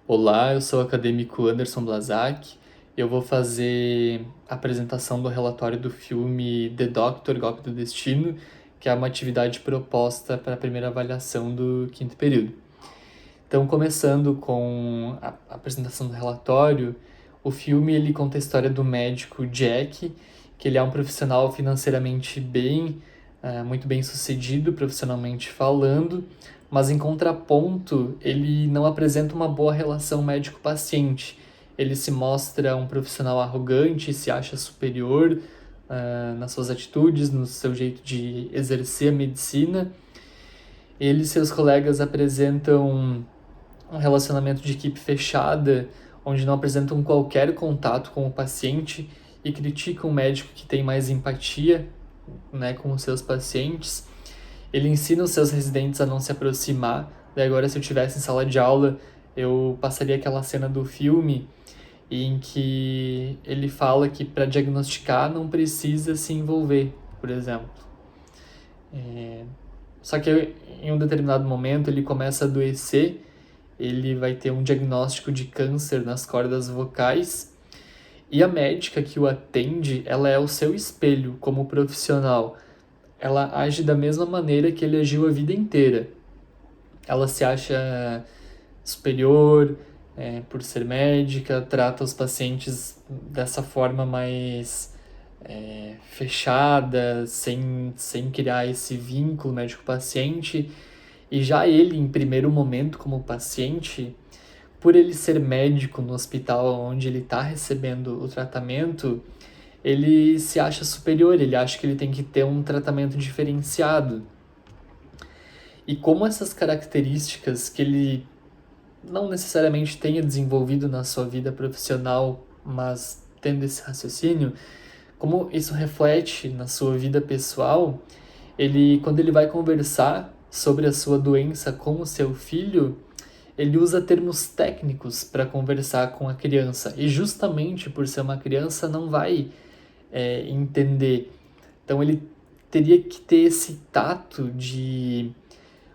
Olá, eu sou o acadêmico Anderson Blazak. Eu vou fazer a apresentação do relatório do filme The Doctor, Golpe do Destino, que é uma atividade proposta para a primeira avaliação do quinto período. Então, começando com a apresentação do relatório, o filme ele conta a história do médico Jack, que ele é um profissional financeiramente muito bem sucedido profissionalmente falando, mas em contraponto, ele não apresenta uma boa relação médico-paciente. Ele se mostra um profissional arrogante, se acha superior nas suas atitudes, no seu jeito de exercer a medicina. Ele e seus colegas apresentam um relacionamento de equipe fechada, onde não apresentam qualquer contato com o paciente e criticam o médico que tem mais empatia, né, com os seus pacientes. Ele ensina os seus residentes a não se aproximar. Daí agora, se eu estivesse em sala de aula, eu passaria aquela cena do filme em que ele fala que para diagnosticar não precisa se envolver, por exemplo. Só que em um determinado momento ele começa a adoecer, ele vai ter um diagnóstico de câncer nas cordas vocais e a médica que o atende, ela é o seu espelho como profissional. Ela age da mesma maneira que ele agiu a vida inteira. Ela se acha superior, por ser médica, trata os pacientes dessa forma mais fechada, sem criar esse vínculo médico-paciente. E já ele, em primeiro momento, como paciente, por ele ser médico no hospital onde ele está recebendo o tratamento, ele se acha superior, ele acha que ele tem que ter um tratamento diferenciado. E como essas características que ele não necessariamente tenha desenvolvido na sua vida profissional, mas tendo esse raciocínio, como isso reflete na sua vida pessoal, quando ele vai conversar sobre a sua doença com o seu filho, ele usa termos técnicos para conversar com a criança. E justamente por ser uma criança, não vai entender. Então ele teria que ter esse tato de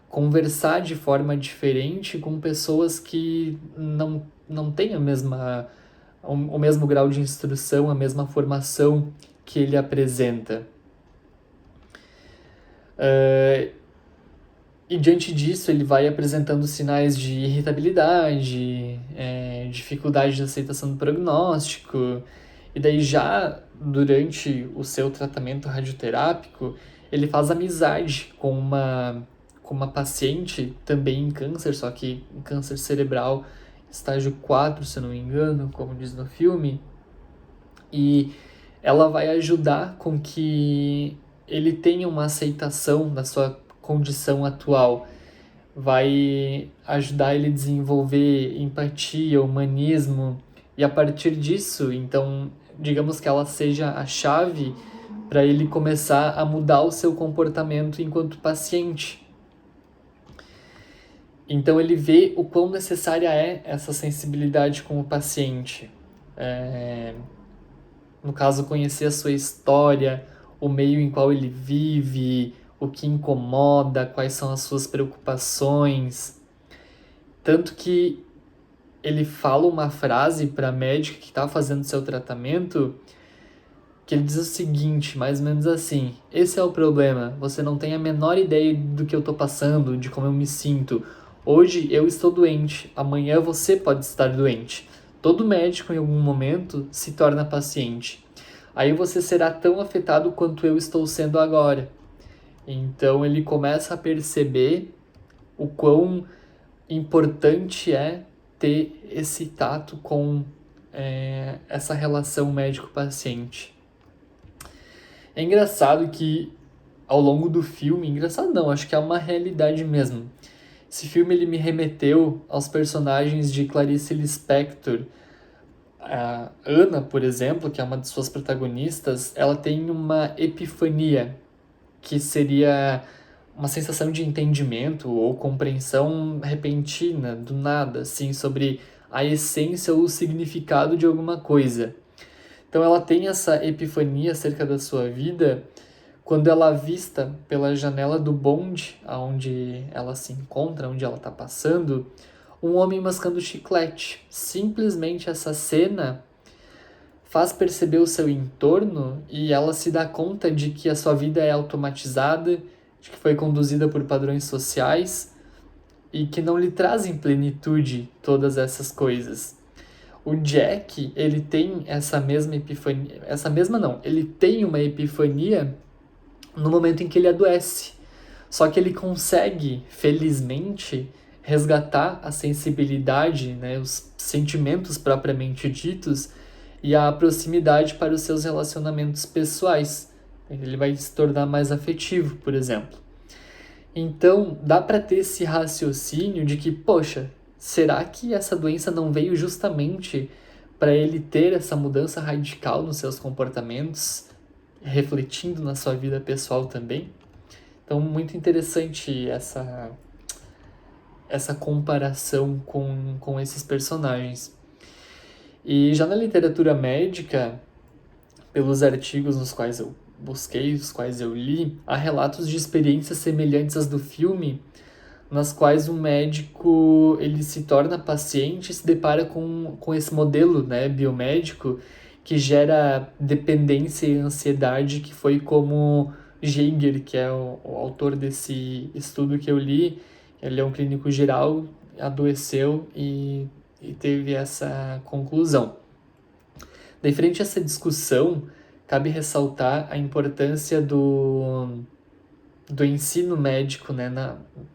conversar de forma diferente com pessoas que não têm o mesmo grau de instrução, a mesma formação que ele apresenta. E diante disso, ele vai apresentando sinais de irritabilidade, dificuldade de aceitação do prognóstico, e daí já durante o seu tratamento radioterápico, ele faz amizade com uma paciente também em câncer, só que em câncer cerebral, estágio 4, se eu não me engano, como diz no filme, e ela vai ajudar com que ele tenha uma aceitação da sua condição atual, vai ajudar ele a desenvolver empatia, humanismo, e a partir disso, então, digamos que ela seja a chave para ele começar a mudar o seu comportamento enquanto paciente. Então ele vê o quão necessária é essa sensibilidade com o paciente. No caso, conhecer a sua história, o meio em qual ele vive, o que incomoda, quais são as suas preocupações. Tanto que ele fala uma frase para a médica que está fazendo seu tratamento, que ele diz o seguinte, mais ou menos assim: esse é o problema, você não tem a menor ideia do que eu estou passando, de como eu me sinto. Hoje eu estou doente, amanhã você pode estar doente. Todo médico em algum momento se torna paciente. Aí você será tão afetado quanto eu estou sendo agora. Então ele começa a perceber o quão importante é ter esse tato com essa relação médico-paciente. É engraçado que ao longo do filme, engraçado não, acho que é uma realidade mesmo. Esse filme ele me remeteu aos personagens de Clarice Lispector. A Ana, por exemplo, que é uma de suas protagonistas, ela tem uma epifania, que seria uma sensação de entendimento ou compreensão repentina, do nada, assim, sobre a essência ou o significado de alguma coisa. Então ela tem essa epifania acerca da sua vida quando ela avista pela janela do bonde, onde ela se encontra, onde ela está passando, um homem mascando chiclete. Simplesmente essa cena faz perceber o seu entorno e ela se dá conta de que a sua vida é automatizada, de que foi conduzida por padrões sociais e que não lhe trazem plenitude todas essas coisas. O Jack, ele tem essa mesma epifania, ele tem uma epifania no momento em que ele adoece. Só que ele consegue, felizmente, resgatar a sensibilidade, né, os sentimentos propriamente ditos e a proximidade para os seus relacionamentos pessoais. Ele vai se tornar mais afetivo, por exemplo. Então, dá para ter esse raciocínio de que, poxa, será que essa doença não veio justamente para ele ter essa mudança radical nos seus comportamentos, refletindo na sua vida pessoal também? Então, muito interessante essa comparação com esses personagens. E já na literatura médica, pelos artigos nos quais eu busquei, os quais eu li, há relatos de experiências semelhantes às do filme, nas quais um médico ele se torna paciente e se depara com esse modelo, né, biomédico que gera dependência e ansiedade, que foi como Jaeger, que é o autor desse estudo que eu li, ele é um clínico geral, adoeceu e teve essa conclusão. De frente a essa discussão, cabe ressaltar a importância do ensino médico, né,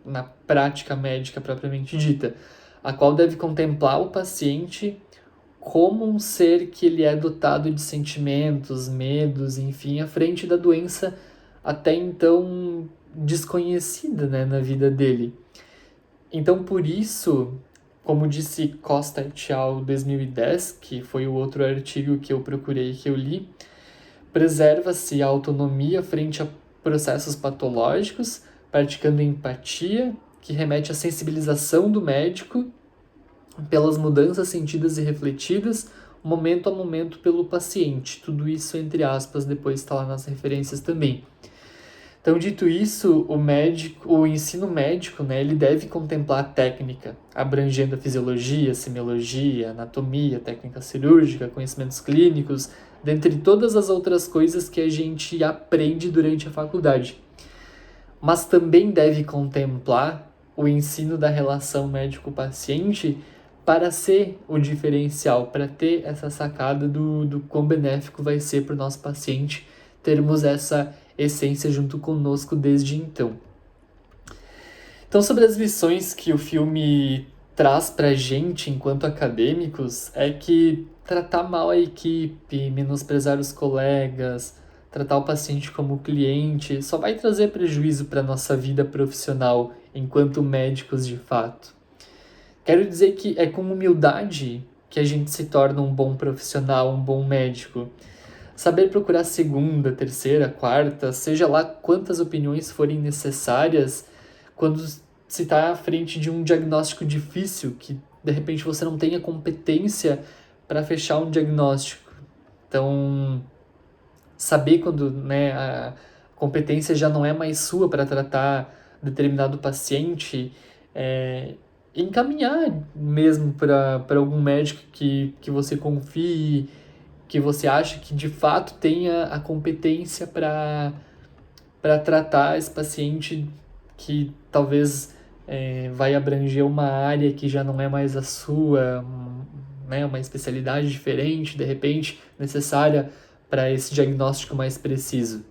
na prática médica propriamente dita, a qual deve contemplar o paciente como um ser que ele é dotado de sentimentos, medos, enfim, à frente da doença até então desconhecida, né, na vida dele. Então, por isso, como disse Costa et al. 2010, que foi o outro artigo que eu procurei, que eu li, preserva-se a autonomia frente a processos patológicos, praticando empatia, que remete à sensibilização do médico pelas mudanças sentidas e refletidas, momento a momento pelo paciente. Tudo isso, entre aspas, depois está lá nas referências também. Então, dito isso, o ensino médico, né, ele deve contemplar a técnica, abrangendo a fisiologia, semiologia, anatomia, técnica cirúrgica, conhecimentos clínicos, dentre todas as outras coisas que a gente aprende durante a faculdade. Mas também deve contemplar o ensino da relação médico-paciente para ser o diferencial, para ter essa sacada do quão benéfico vai ser para o nosso paciente termos essa essência junto conosco desde então. Então, sobre as lições que o filme traz pra gente enquanto acadêmicos, é que tratar mal a equipe, menosprezar os colegas, tratar o paciente como cliente, só vai trazer prejuízo para nossa vida profissional enquanto médicos de fato. Quero dizer que é com humildade que a gente se torna um bom profissional, um bom médico. Saber procurar segunda, terceira, quarta, seja lá quantas opiniões forem necessárias, quando se está à frente de um diagnóstico difícil, que de repente você não tenha competência para fechar um diagnóstico. Então, saber quando, né, a competência já não é mais sua para tratar determinado paciente, encaminhar mesmo para algum médico que você confie, que você acha que de fato tenha a competência para tratar esse paciente que talvez vai abranger uma área que já não é mais a sua, né, uma especialidade diferente, de repente, necessária para esse diagnóstico mais preciso.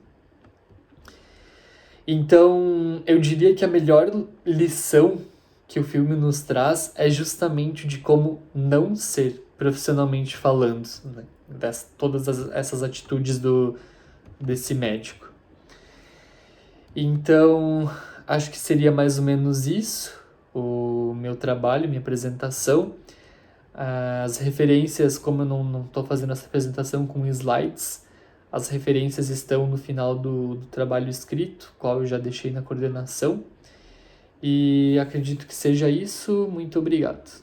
Então, eu diria que a melhor lição que o filme nos traz é justamente de como não ser profissionalmente falando, né? Todas essas atitudes desse médico. Então, acho que seria mais ou menos isso, o meu trabalho, minha apresentação. As referências, como eu não estou fazendo essa apresentação com slides, as referências estão no final do trabalho escrito, qual eu já deixei na coordenação. E acredito que seja isso. Muito obrigado.